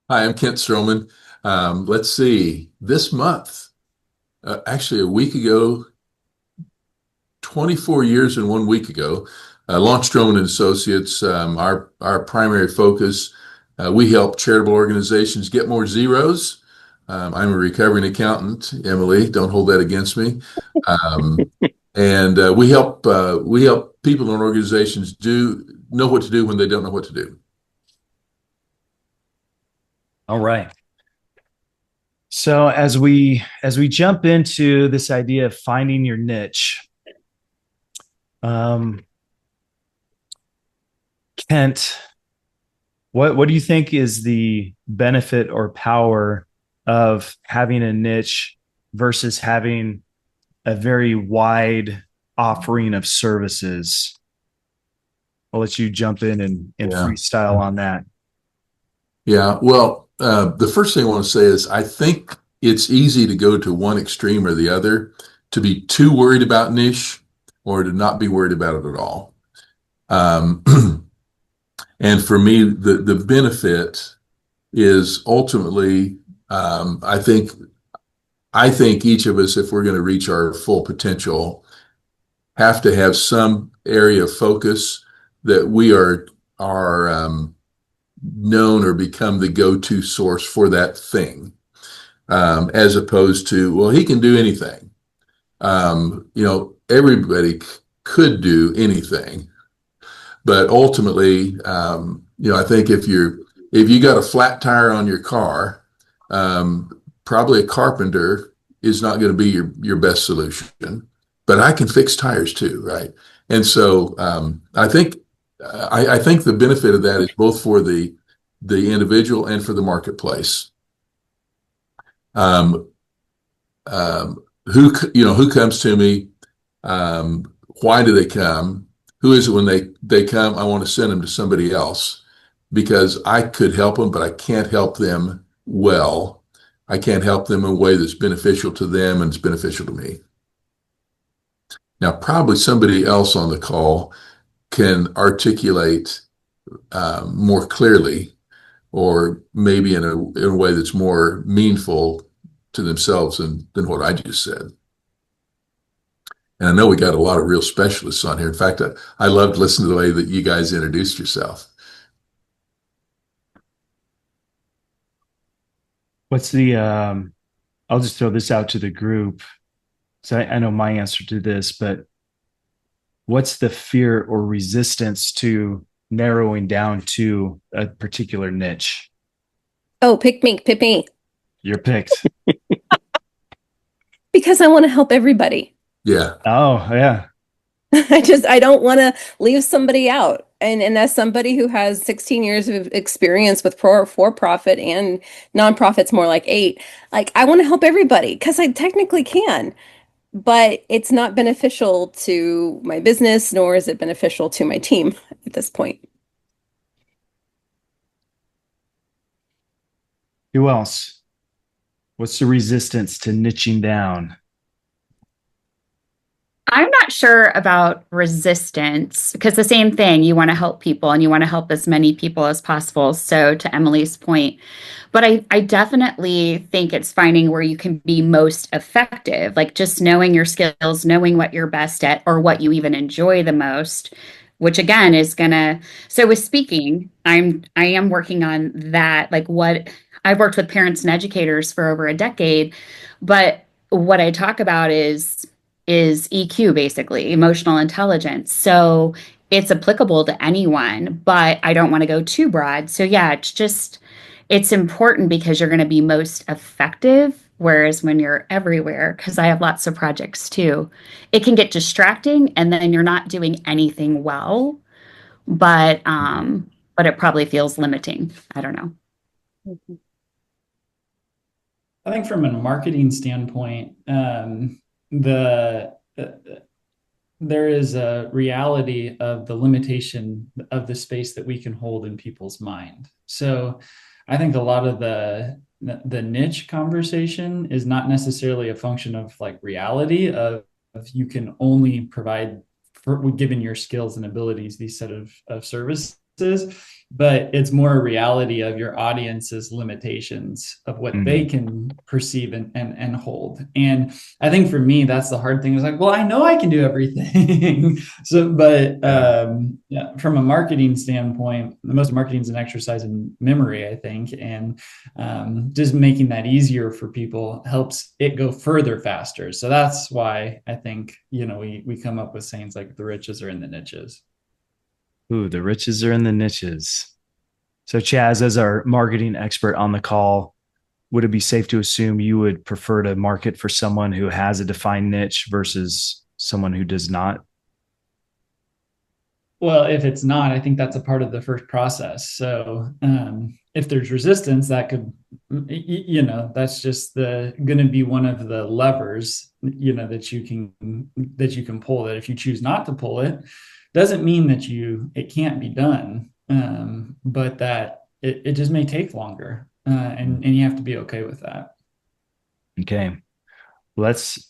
Hi, I'm Kent Stroman. Let's see, this month, actually a week ago, 24 years and 1 week ago, launched Stroman and Associates. Our primary focus, we help charitable organizations get more zeros. I'm a recovering accountant, Emily. Don't hold that against me. Um, and we help people and organizations do know what to do when they don't know what to do. All right. So as we jump into this idea of finding your niche, um, Kent, what do you think is the benefit or power of having a niche versus having a very wide offering of services? I'll let you jump in and Yeah. freestyle on that. Yeah, well, the first thing I want to say is I think it's easy to go to one extreme or the other, to be too worried about niche or to not be worried about it at all. Um, and for me, the benefit is ultimately, I think each of us, if we're going to reach our full potential, have to have some area of focus that we are known or become the go-to source for that thing. As opposed to, well, he can do anything. Everybody could do anything, but ultimately, I think if you got a flat tire on your car, probably a carpenter is not going to be your best solution. But I can fix tires too, right? And so I think the benefit of that is both for the individual and for the marketplace. Um, who comes to me? Why do they come? Who is it when they come? I want to send them to somebody else because I could help them, but I can't help them well. I can't help them in a way that's beneficial to them and it's beneficial to me. Now, probably somebody else on the call can articulate more clearly, or maybe in a way that's more meaningful to themselves than what I just said. And I know we got a lot of real specialists on here. In fact, I loved listening to the way that you guys introduced yourself. What's the I'll just throw this out to the group. So I know my answer to this, but what's the fear or resistance to narrowing down to a particular niche? Oh, pick me, You're picked. because I want to help everybody. Yeah, Oh, yeah. I don't want to leave somebody out. And as somebody who has 16 years of experience with for profit and nonprofits, more like 8, like I want to help everybody because I technically can, but it's not beneficial to my business, nor is it beneficial to my team at this point. Who else? What's the resistance to niching down? I'm not sure about resistance because the same thing, you want to help people and you want to help as many people as possible. So, to Emily's point, but I definitely think it's finding where you can be most effective, like just knowing your skills, knowing what you're best at, or what you even enjoy the most, which again is gonna. So, with speaking, I am working on that. Like what I've worked with parents and educators for over a decade, but what I talk about is EQ, basically, emotional intelligence. So it's applicable to anyone, but I don't want to go too broad. So yeah, it's important because you're going to be most effective. Whereas when you're everywhere, because I have lots of projects too, it can get distracting and then you're not doing anything well, but it probably feels limiting. I don't know. I think from a marketing standpoint, the there is a reality of the limitation of the space that we can hold in people's mind. So I think a lot of the niche conversation is not necessarily a function of like reality of you can only provide for given your skills and abilities these set of services. but it's more a reality of your audience's limitations of what they can perceive and hold. And I think for me, that's the hard thing. Is like, well, I know I can do everything. So, but yeah, from a marketing standpoint, the most marketing is an exercise in memory, I think, and just making that easier for people helps it go further faster. So that's why I think, we come up with sayings like the riches are in the niches. Ooh, the riches are in the niches. So, Chaz, as our marketing expert on the call, would it be safe to assume you would prefer to market for someone who has a defined niche versus someone who does not? Well, if it's not, I think that's a part of the first process. So if there's resistance, that could, that's just going to be one of the levers, that you can pull. That if you choose not to pull it, doesn't mean that it can't be done, but that it just may take longer, and you have to be okay with that. Okay, that's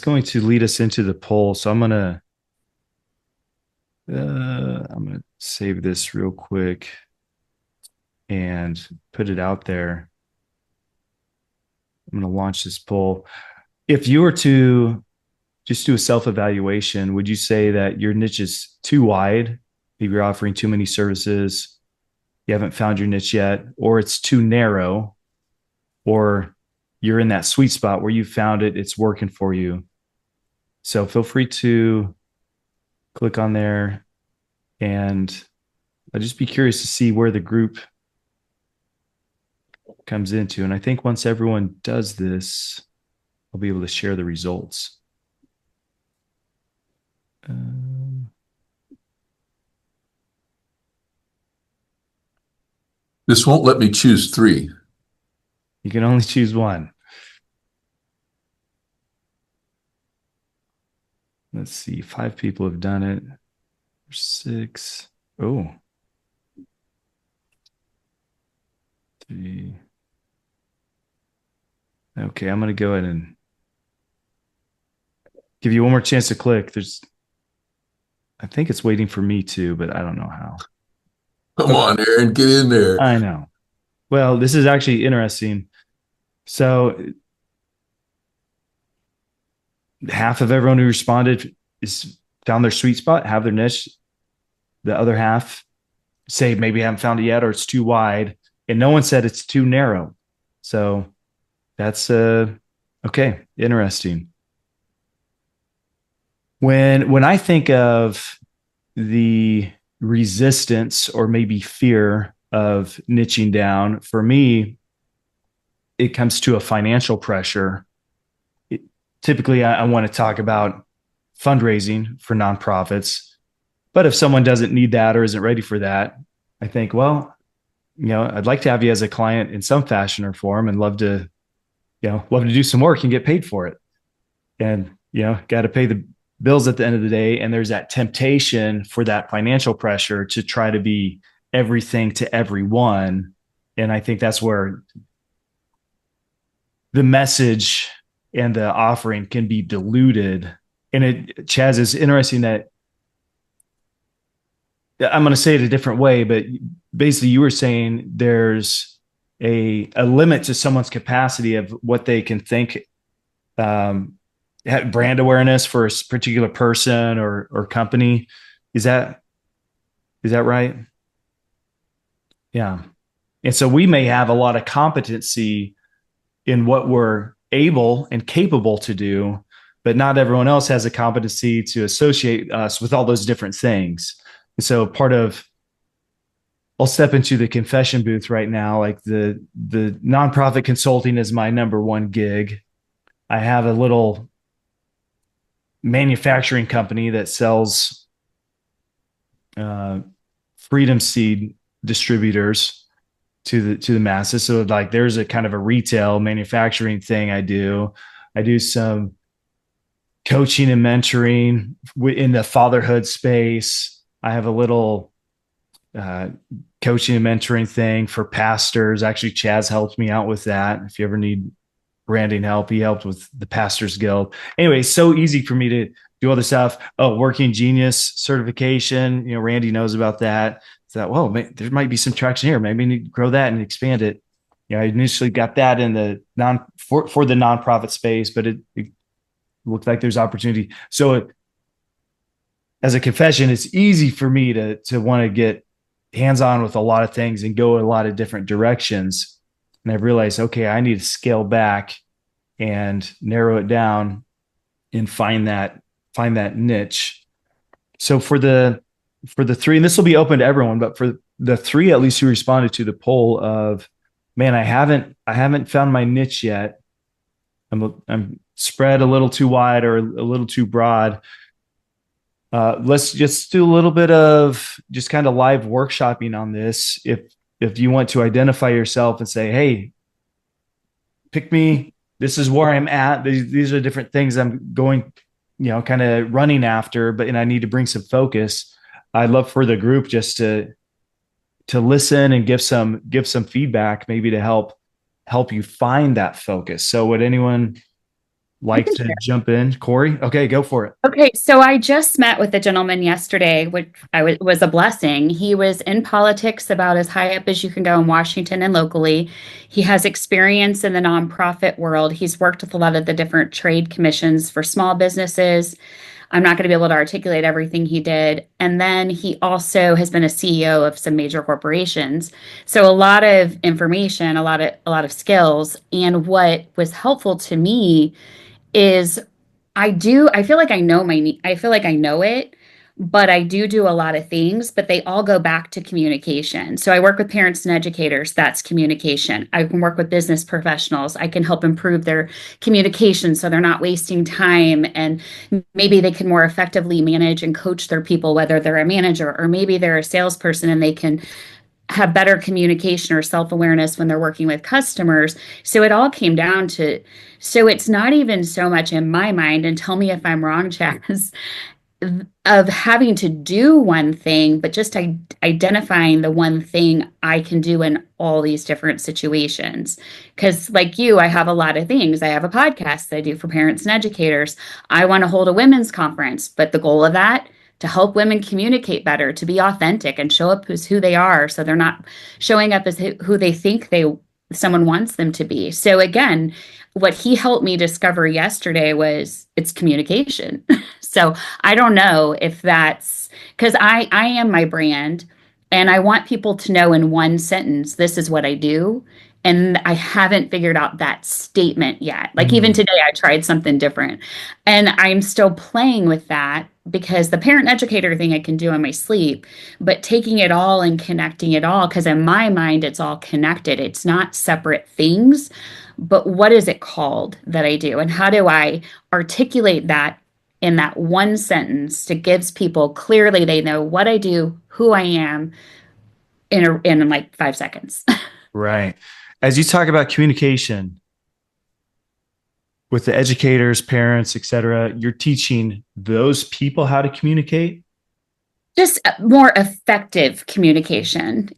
going to lead us into the poll. So I'm gonna save this real quick and put it out there. I'm gonna launch this poll. If you were to just do a self-evaluation, would you say that your niche is too wide? Maybe you're offering too many services, you haven't found your niche yet, or it's too narrow, or you're in that sweet spot where you found it, it's working for you. So feel free to click on there, and I'd just be curious to see where the group comes into. And I think once everyone does this, I'll be able to share the results. This won't let me choose 3. You can only choose one. Let's see. 5 people have done it. 6. Oh. 3. Okay, I'm going to go ahead and give you one more chance to click. I think it's waiting for me too, but I don't know how. Come on, Aaron, get in there. I know. Well, this is actually interesting. So half of everyone who responded is found their sweet spot, have their niche. The other half say maybe haven't found it yet, or it's too wide, and no one said it's too narrow. So that's okay, interesting. When I think of the resistance or maybe fear of niching down, for me, it comes to a financial pressure. Typically, I want to talk about fundraising for nonprofits. But if someone doesn't need that or isn't ready for that, I think, well, I'd like to have you as a client in some fashion or form, and love to do some work and get paid for it. And, got to pay the bills at the end of the day. And there's that temptation for that financial pressure to try to be everything to everyone. And I think that's where the message and the offering can be diluted. And Chaz, is interesting that I'm going to say it a different way, but basically you were saying there's a limit to someone's capacity of what they can think, brand awareness for a particular person or company. Is that right? Yeah. And so we may have a lot of competency in what we're able and capable to do, but not everyone else has a competency to associate us with all those different things. And so I'll step into the confession booth right now. Like the nonprofit consulting is my number one gig. I have a little manufacturing company that sells Freedom Seed distributors to the masses. So like there's a kind of a retail manufacturing thing I do. I do some coaching and mentoring in the fatherhood space. I have a little coaching and mentoring thing for pastors. Actually, Chaz helped me out with that. If you ever need branding help, he helped with the Pastors Guild. Anyway, so easy for me to do all this stuff. Oh, Working Genius certification. Randy knows about that. thought, whoa, there might be some traction here. Maybe we need to grow that and expand it. I initially got that in the for the nonprofit space, but it looked like there's opportunity. So as a confession, it's easy for me to want to get hands-on with a lot of things and go in a lot of different directions. And I've realized, okay, I need to scale back and narrow it down and find that niche. So for the three, and this will be open to everyone, but for the three at least who responded to the poll of, man, I haven't found my niche yet. I'm spread a little too wide or a little too broad. Let's just do a little bit of just kind of live workshopping on this. If you want to identify yourself and say, hey, pick me, this is where I'm at. These are different things I'm going, kind of running after, and I need to bring some focus. I'd love for the group just to listen and give some feedback, maybe to help you find that focus. So would anyone like to jump in? Corey? Okay, go for it. Okay, so I just met with a gentleman yesterday, which was a blessing. He was in politics about as high up as you can go in Washington and locally. He has experience in the nonprofit world. He's worked with a lot of the different trade commissions for small businesses. I'm not going to be able to articulate everything he did. And then he also has been a CEO of some major corporations. So a lot of information, a lot of skills. And what was helpful to me is I feel like I feel like I know it, but I do a lot of things, but they all go back to communication. So I work with parents and educators. That's communication. I can work with business professionals. I can help improve their communication so they're not wasting time, and maybe they can more effectively manage and coach their people, whether they're a manager or maybe they're a salesperson, and they can have better communication or self-awareness when they're working with customers. So it all came down to, so it's not even so much in my mind, and tell me if I'm wrong, Chaz, of having to do one thing, but just identifying the one thing I can do in all these different situations. Because like you, I have a lot of things. I have a podcast that I do for parents and educators. I want to hold a women's conference, but the goal of that, to help women communicate better, to be authentic and show up as who they are, so they're not showing up as who they think someone wants them to be. So again, what he helped me discover yesterday was it's communication. So I don't know if that's because I am my brand, and I want people to know in one sentence, this is what I do. And I haven't figured out that statement yet. Like even today, I tried something different, and I'm still playing with that, because the parent educator thing I can do in my sleep, but taking it all and connecting it all, because in my mind, it's all connected. It's not separate things, but what is it called that I do? And how do I articulate that in that one sentence that gives people clearly they know what I do, who I am in like 5 seconds. Right. As you talk about communication with the educators, parents, et cetera, you're teaching those people how to communicate? Just more effective communication.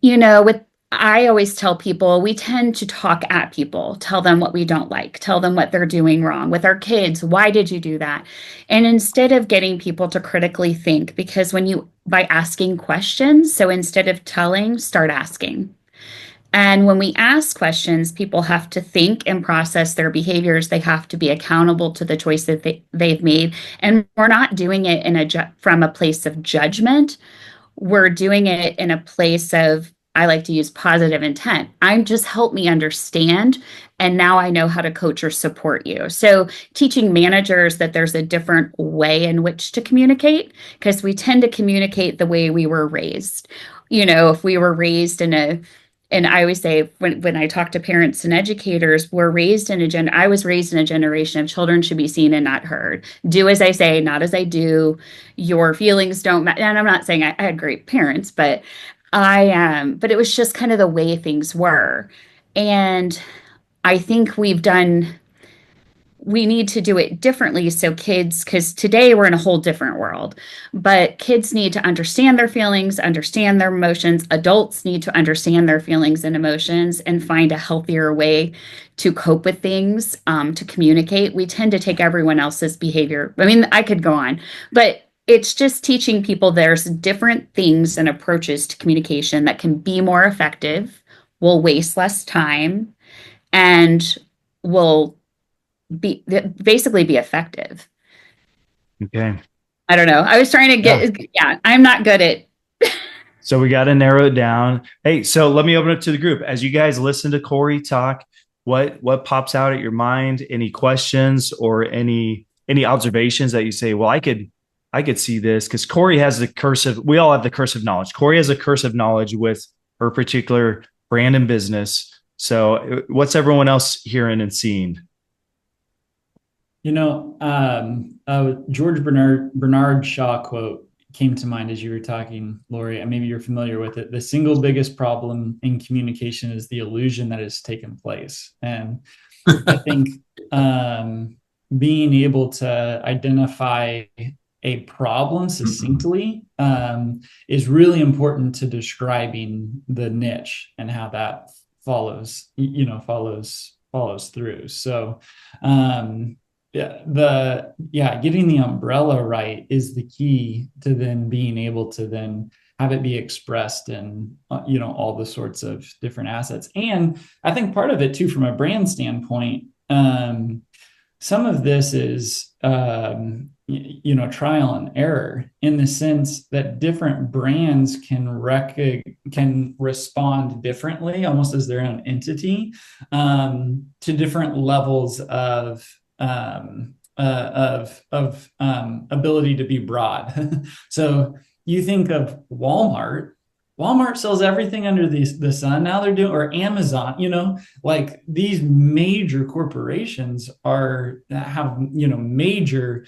I always tell people we tend to talk at people, tell them what we don't like, tell them what they're doing wrong. With our kids, why did you do that? And instead of getting people to critically think, because by asking questions, so instead of telling, start asking. And when we ask questions, people have to think and process their behaviors. They have to be accountable to the choice that they've made. And we're not doing it from a place of judgment. We're doing it in a place of, I like to use positive intent. I'm just help me understand. And now I know how to coach or support you. So teaching managers that there's a different way in which to communicate, because we tend to communicate the way we were raised. If we were raised and I always say when I talk to parents and educators, I was raised in a generation of children should be seen and not heard. Do as I say, not as I do. Your feelings don't matter. And I'm not saying I had great parents, but but it was just kind of the way things were. And I think we need to do it differently. So kids, because today we're in a whole different world, but kids need to understand their feelings, understand their emotions. Adults need to understand their feelings and emotions and find a healthier way to cope with things, to communicate. We tend to take everyone else's behavior. I mean, I could go on, but it's just teaching people there's different things and approaches to communication that can be more effective, will waste less time, and will be basically be effective. Okay. I don't know. I was trying to yeah, I'm not good at. So we got to narrow it down. Hey, so let me open it to the group. As you guys listen to Corey talk, what pops out at your mind? Any questions or any observations that you say, well, I could see this, because Corey has the curse of, we all have the curse of knowledge. Corey has a curse of knowledge with her particular brand and business. So what's everyone else hearing and seeing? George Bernard Shaw quote came to mind as you were talking, Lori, and maybe you're familiar with it. The single biggest problem in communication is the illusion that has taken place. And I think being able to identify a problem succinctly is really important to describing the niche and how that follows through. So getting the umbrella right is the key to then being able to then have it be expressed in all the sorts of different assets. And I think part of it too, from a brand standpoint, some of this is trial and error, in the sense that different brands can respond differently, almost as their own entity, to different levels of ability to be broad. So you think of Walmart. Walmart sells everything under the sun. Now they're doing, or Amazon, like these major corporations have major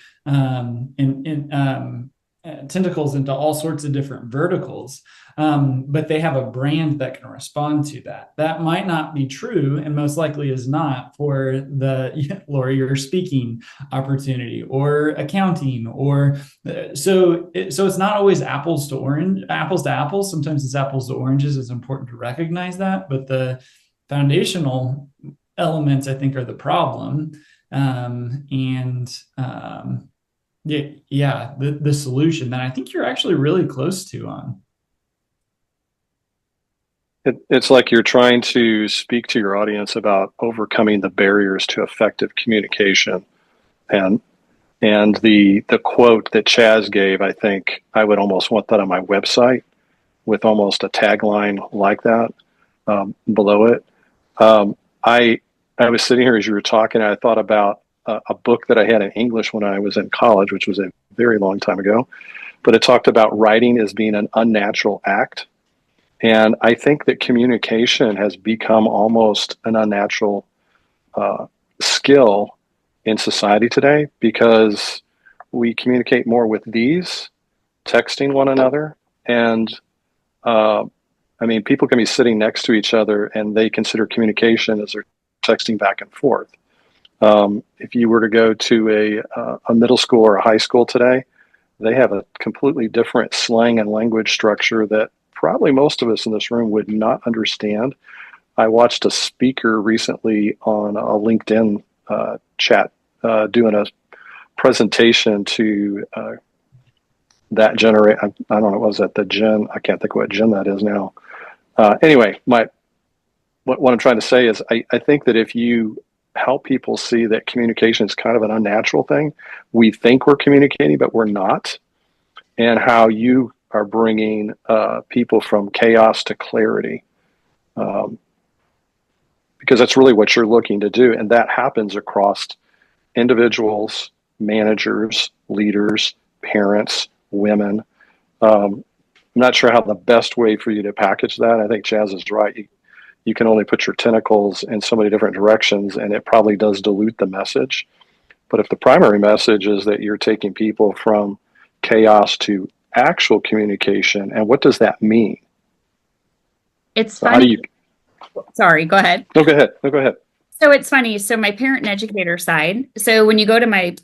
tentacles into all sorts of different verticals. But they have a brand that can respond to that. That might not be true, and most likely is not, for the Lori, your speaking opportunity or accounting, or so it's not always apples to apples. Sometimes it's apples to oranges. It's important to recognize that, but the foundational elements, I think, are the problem. The solution that I think you're actually really close to on. It's like you're trying to speak to your audience about overcoming the barriers to effective communication. And the quote that Chaz gave, I think I would almost want that on my website, with almost a tagline like that below it. I was sitting here as you were talking, and I thought about a book that I had in English when I was in college, which was a very long time ago, but it talked about writing as being an unnatural act. And I think that communication has become almost an unnatural skill in society today, because we communicate more with these, texting one another. And people can be sitting next to each other and they consider communication as they're texting back and forth. If you were to go to a middle school or a high school today, they have a completely different slang and language structure that probably most of us in this room would not understand. I watched a speaker recently on a LinkedIn chat doing a presentation to that generation. I don't know, was that the gen? I can't think of what gen that is now. Anyway, what I'm trying to say is I think that if you help people see that communication is kind of an unnatural thing, we think we're communicating, but we're not, and how you are bringing people from chaos to clarity, because that's really what you're looking to do. And that happens across individuals, managers, leaders, parents, women. I'm not sure how the best way for you to package that. I think Chaz is right. You can only put your tentacles in so many different directions, and it probably does dilute the message. But if the primary message is that you're taking people from chaos to actual communication, and what does that mean? It's funny. Sorry, go ahead. No, go ahead. So it's funny. So my parent and educator side. So when you go to my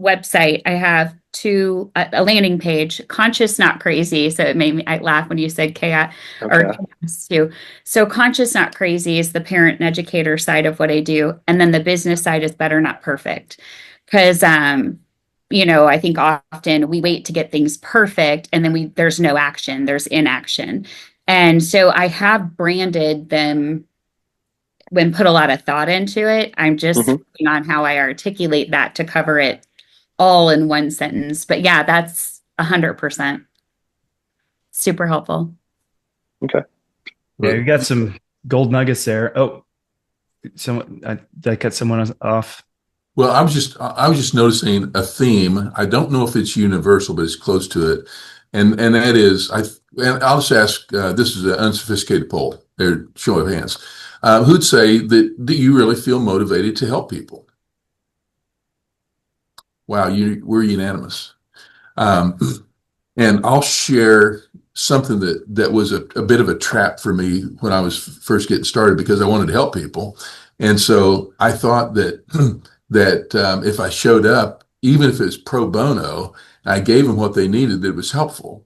website, I have a landing page, conscious, not crazy. So it made me laugh when you said chaos or chaos too. So conscious, not crazy is the parent and educator side of what I do. And then the business side is better, not perfect. Because I think often we wait to get things perfect and then there's no action, there's inaction. And so I have branded them and put a lot of thought into it. I'm just working on how I articulate that to cover it all in one sentence. But yeah, that's 100% super helpful. Okay. Yeah, you got some gold nuggets there. Oh, did I cut someone off? Well, I was just noticing a theme. I don't know if it's universal, but it's close to it, and that is and I'll just ask. This is an unsophisticated poll. There, show of hands. Who'd say that you really feel motivated to help people? Wow, we're unanimous. Um, and I'll share something that was a bit of a trap for me when I was first getting started because I wanted to help people, and so I thought that if I showed up, even if it's pro bono, I gave them what they needed, that it was helpful.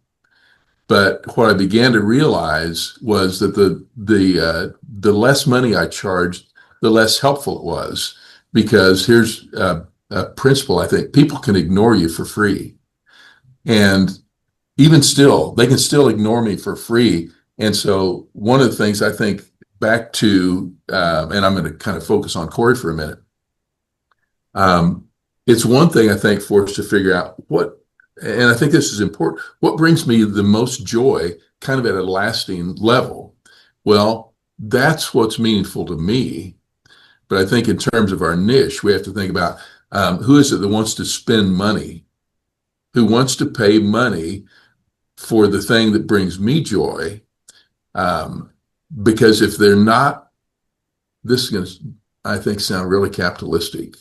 But what I began to realize was that the less money I charged, the less helpful it was. Because here's a principle: I think people can ignore you for free, and even still, they can still ignore me for free. And so, one of the things I think back to, and I'm going to kind of focus on Corey for a minute. It's one thing I think for us to figure out and I think this is important, what brings me the most joy kind of at a lasting level? Well, that's what's meaningful to me. But I think in terms of our niche, we have to think about who is it that wants to spend money, who wants to pay money for the thing that brings me joy. Because if they're not, this is going to, I think, sound really capitalistic.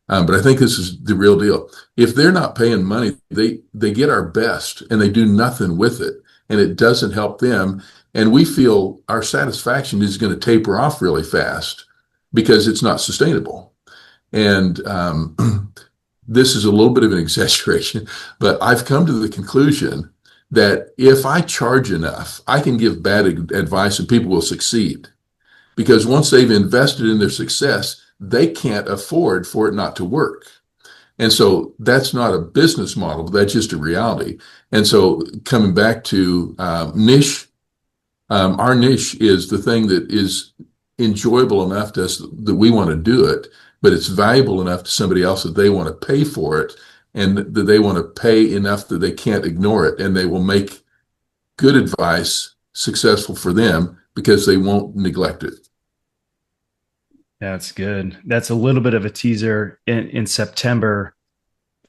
But I think this is the real deal. If they're not paying money, they get our best and they do nothing with it, and it doesn't help them. And we feel our satisfaction is going to taper off really fast because it's not sustainable. And this is a little bit of an exaggeration, but I've come to the conclusion that if I charge enough, I can give bad advice and people will succeed. Because once they've invested in their success, they can't afford for it not to work. And so that's not a business model, that's just a reality. And so coming back to niche, our niche is the thing that is enjoyable enough to us that we want to do it, but it's valuable enough to somebody else that they want to pay for it and that they want to pay enough that they can't ignore it. And they will make good advice successful for them because they won't neglect it. That's good. That's a little bit of a teaser. In September,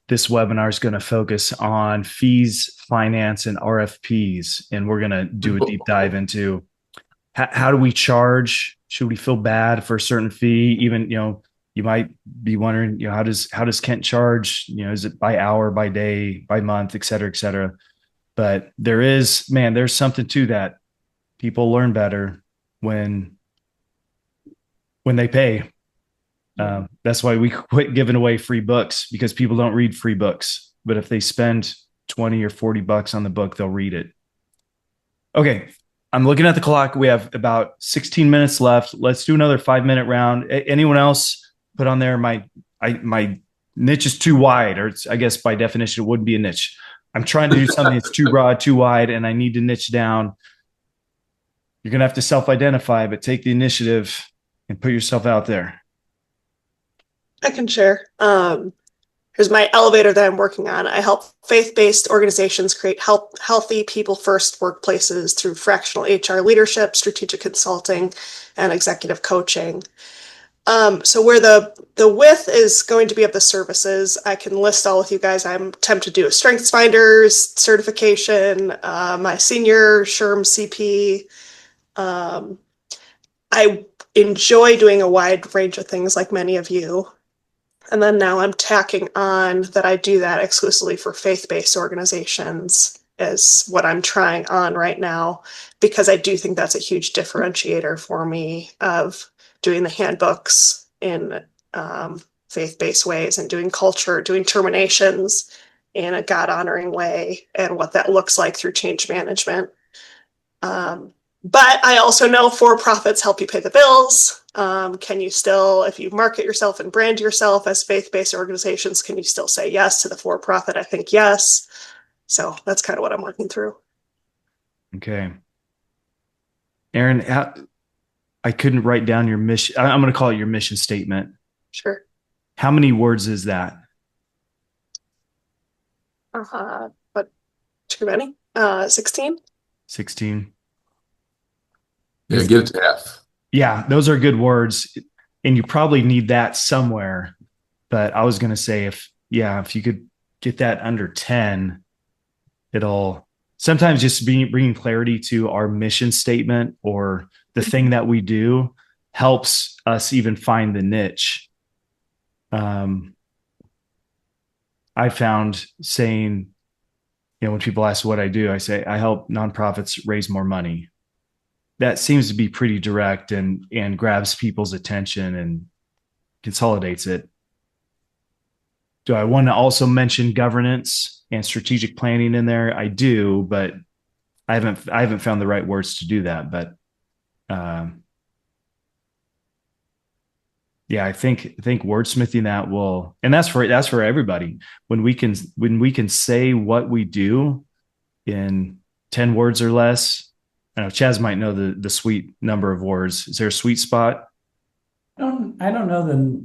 this webinar is going to focus on fees, finance, and RFPs. And we're going to do a deep dive into how do we charge? Should we feel bad for a certain fee? Even, you might be wondering, how does Kent charge? Is it by hour, by day, by month, et cetera, et cetera. But there's something to that. People learn better when they pay. That's why we quit giving away free books, because people don't read free books. But if they spend 20 or 40 bucks on the book, they'll read it. Okay. I'm looking at the clock. We have about 16 minutes left. Let's do another 5-minute round. Anyone else put on there? My niche is too wide, or I guess by definition, it wouldn't be a niche. I'm trying to do something that's too broad, too wide, and I need to niche down. You're going to have to self-identify, but take the initiative and put yourself out there. I can share. Here's my elevator that I'm working on. I help faith-based organizations create healthy, people-first workplaces through fractional HR leadership, strategic consulting, and executive coaching. So where the width is going to be of the services, I can list all with you guys. I'm tempted to do a StrengthsFinders certification, my senior SHRM CP. I enjoy doing a wide range of things like many of you. And then now I'm tacking on that I do that exclusively for faith-based organizations is what I'm trying on right now, because I do think that's a huge differentiator for me of doing the handbooks in faith-based ways and doing culture, doing terminations in a God-honoring way, and what that looks like through change management. But I also know for-profits help you pay the bills. Can you still, if you market yourself and brand yourself as faith-based organizations, can you still say yes to the for-profit? I think yes. So that's kind of what I'm working through. Okay. Aaron, I couldn't write down your mission. I'm going to call it your mission statement. Sure. How many words is that? But too many? 16? 16. Yeah, get it to F. Yeah, those are good words. And you probably need that somewhere. But I was going to say, if you could get that under 10, it'll sometimes just bringing clarity to our mission statement or the thing that we do helps us even find the niche. I found saying, when people ask what I do, I say, I help nonprofits raise more money. That seems to be pretty direct and grabs people's attention and consolidates it. Do I want to also mention governance and strategic planning in there? I do, but I haven't found the right words to do that. But I think wordsmithing that will, and that's for everybody. When we can say what we do in 10 words or less. I know Chaz might know the sweet number of words. Is there a sweet spot? I don't know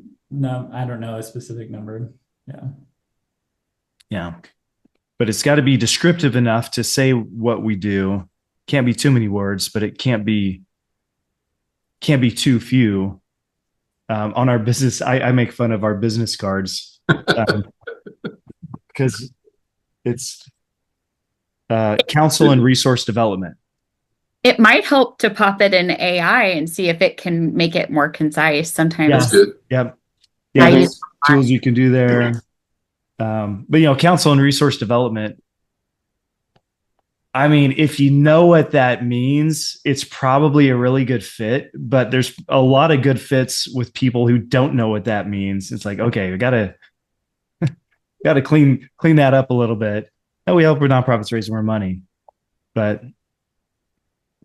I don't know a specific number. Yeah. Yeah. But it's got to be descriptive enough to say what we do. Can't be too many words, but it can't be too few. On our business, I make fun of our business cards because it's counsel and resource development. It might help to pop it in AI and see if it can make it more concise. Sometimes, That's good. Yeah, I there's use tools you can do there. But counsel and resource development. I mean, if you know what that means, it's probably a really good fit. But there's a lot of good fits with people who don't know what that means. It's like, okay, we gotta clean that up a little bit. And we help our nonprofits raise more money. But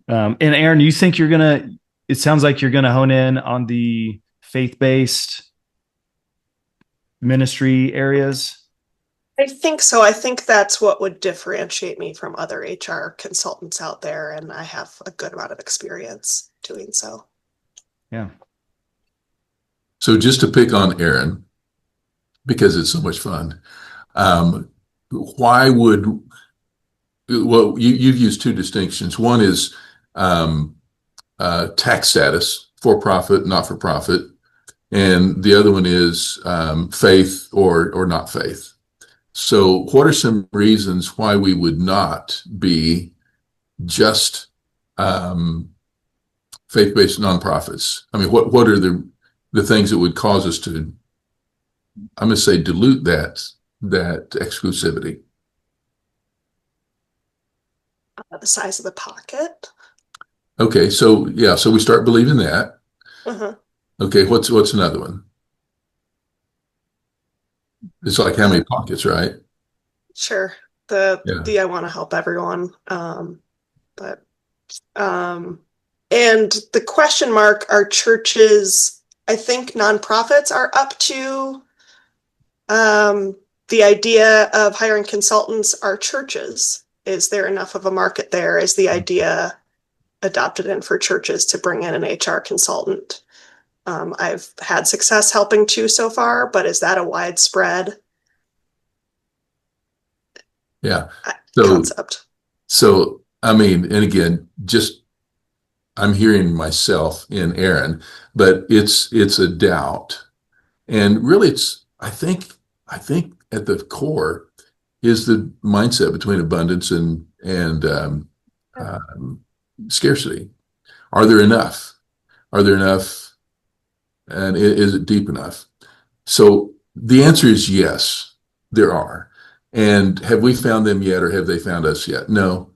and Aaron, you think it sounds like you're gonna hone in on the faith-based ministry areas. I think so. I think that's what would differentiate me from other HR consultants out there. And I have a good amount of experience doing so. Yeah. So just to pick on Aaron, because it's so much fun, why would, well, you've used two distinctions. One is tax status, for-profit, not-for-profit. And the other one is faith or not faith. So what are some reasons why we would not be just faith-based nonprofits? I mean, what are the things that would cause us to, I'm going to say, dilute that exclusivity? The size of the pocket. Okay, so we start believing that. Uh-huh. Okay, what's another one? It's like how many pockets, right? Sure. I want to help everyone. And the question mark are churches. I think nonprofits are up to the idea of hiring consultants are churches. Is there enough of a market there? Is the idea adopted in for churches to bring in an HR consultant? I've had success helping two so far, but is that a widespread concept? So, I mean, and again, just I'm hearing myself in Aaron, but it's a doubt. And really I think at the core is the mindset between abundance and scarcity. Are there enough? And is it deep enough? So the answer is yes, there are. And have we found them yet, or have they found us yet? No.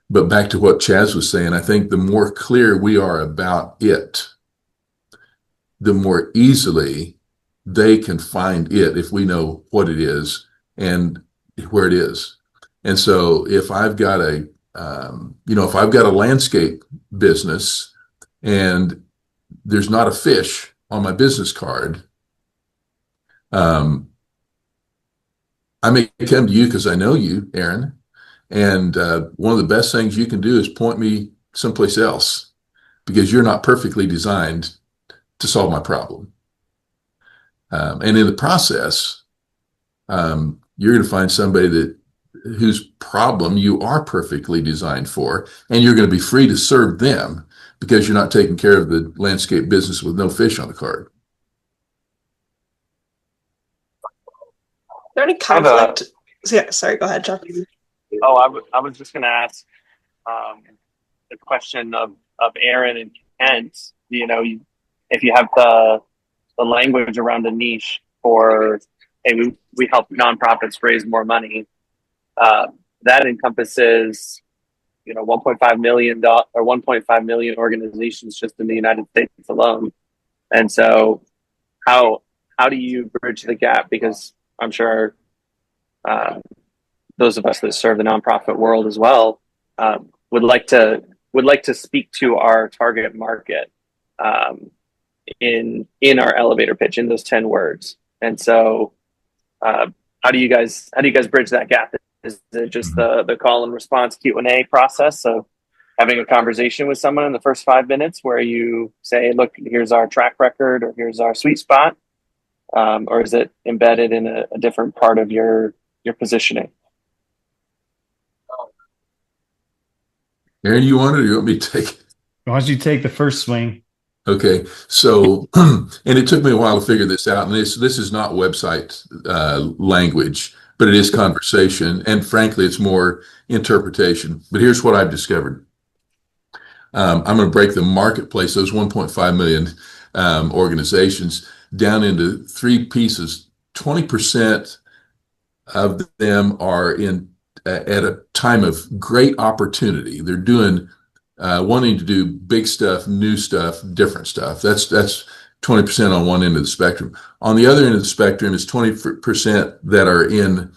But back to what Chaz was saying, I think the more clear we are about it, the more easily they can find it if we know what it is and where it is. And so if I've got a if I've got a landscape business and there's not a fish on my business card, um, I may come to you because I know you, Aaron. And one of the best things you can do is point me someplace else because you're not perfectly designed to solve my problem. And in the process, you're going to find somebody whose problem you are perfectly designed for, and you're going to be free to serve them because you're not taking care of the landscape business with no fish on the card. Is there any conflict? Yeah, sorry, go ahead, John. I was just going to ask the question of Aaron and Kent. If you have the language around a niche for, hey, we help nonprofits raise more money, that encompasses 1.5 million or 1.5 million organizations just in the United States alone. And so how do you bridge the gap? Because I'm sure those of us that serve the nonprofit world as well would like to speak to our target market in our elevator pitch in those 10 words. And so how do you guys bridge that gap? Is it just the call and response Q&A process of having a conversation with someone in the first 5 minutes where you say, look, here's our track record or here's our sweet spot? Or is it embedded in a different part of your positioning? Aaron, you want it or you want me to take it? Why don't you take the first swing? Okay, so and it took me a while to figure this out, and this is not website language, but it is conversation, and frankly, it's more interpretation. But here's what I've discovered. I'm going to break the marketplace, those 1.5 million organizations, down into three pieces. 20% of them are at a time of great opportunity. They're doing wanting to do big stuff, new stuff, different stuff. That's 20% on one end of the spectrum. On the other end of the spectrum is 20% that are in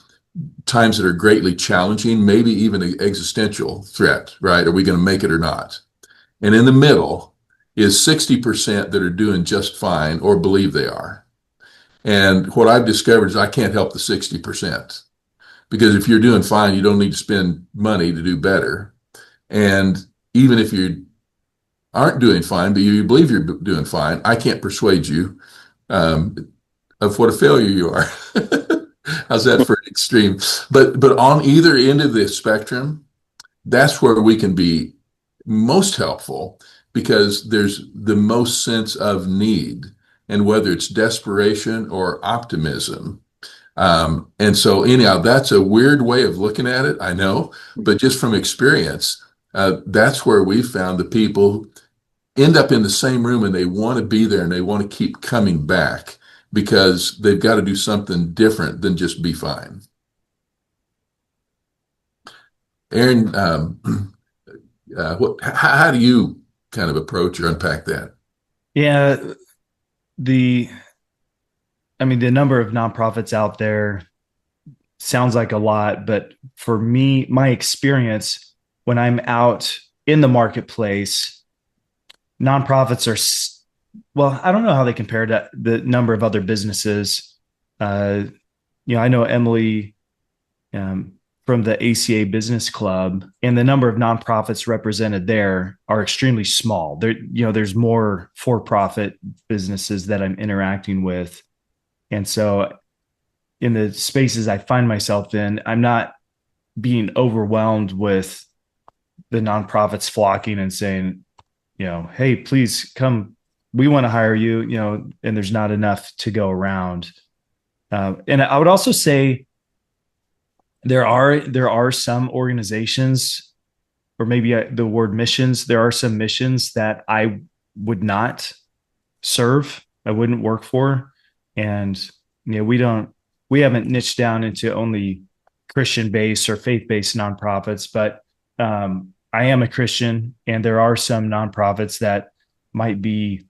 times that are greatly challenging, maybe even an existential threat, right? Are we going to make it or not? And in the middle is 60% that are doing just fine or believe they are. And what I've discovered is I can't help the 60%. Because if you're doing fine, you don't need to spend money to do better. And even if you aren't doing fine, but you believe you're doing fine, I can't persuade you of what a failure you are. How's that for an extreme? But on either end of the spectrum, that's where we can be most helpful because there's the most sense of need, and whether it's desperation or optimism. And so anyhow, that's a weird way of looking at it, I know, but just from experience, that's where we found the people end up in the same room and they want to be there and they want to keep coming back because they've got to do something different than just be fine. Aaron, how do you kind of approach or unpack that? Yeah, the number of nonprofits out there sounds like a lot, but for me, my experience when I'm out in the marketplace, nonprofits are, well, I don't know how they compare to the number of other businesses. I know Emily from the ACA Business Club, and the number of nonprofits represented there are extremely small. There's more for-profit businesses that I'm interacting with. And so in the spaces I find myself in, I'm not being overwhelmed with the nonprofits flocking and saying, hey, please come. We want to hire you, and there's not enough to go around. And I would also say there are some organizations, or maybe the word missions, there are some missions that I would not serve, I wouldn't work for. And we haven't niched down into only Christian-based or faith-based nonprofits, but I am a Christian, and there are some nonprofits that might be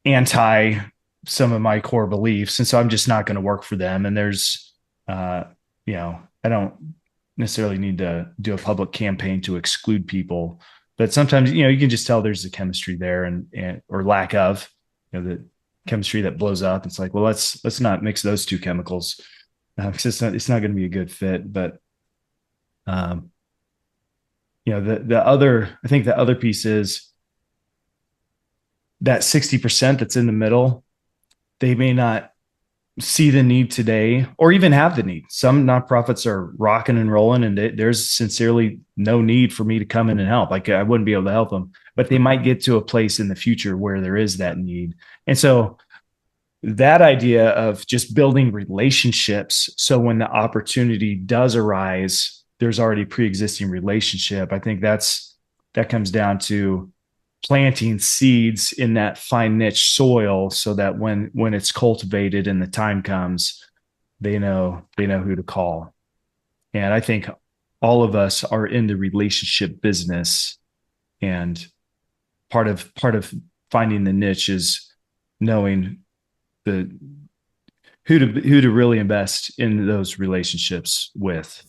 anti some of my core beliefs, and so I'm just not going to work for them. And there's I don't necessarily need to do a public campaign to exclude people, but sometimes, you can just tell there's a chemistry there and or lack of, the chemistry that blows up. It's like, well, let's not mix those two chemicals. It's not going to be a good fit. But um, I think the other piece is that 60% that's in the middle. They may not see the need today or even have the need. Some nonprofits are rocking and rolling, and there's sincerely no need for me to come in and help. Like, I wouldn't be able to help them, but they might get to a place in the future where there is that need. And so that idea of just building relationships, so when the opportunity does arise, there's already pre-existing relationship. I think that comes down to planting seeds in that fine niche soil, so that when it's cultivated and the time comes, they know who to call. And I think all of us are in the relationship business, and part of finding the niche is knowing the who to really invest in those relationships with.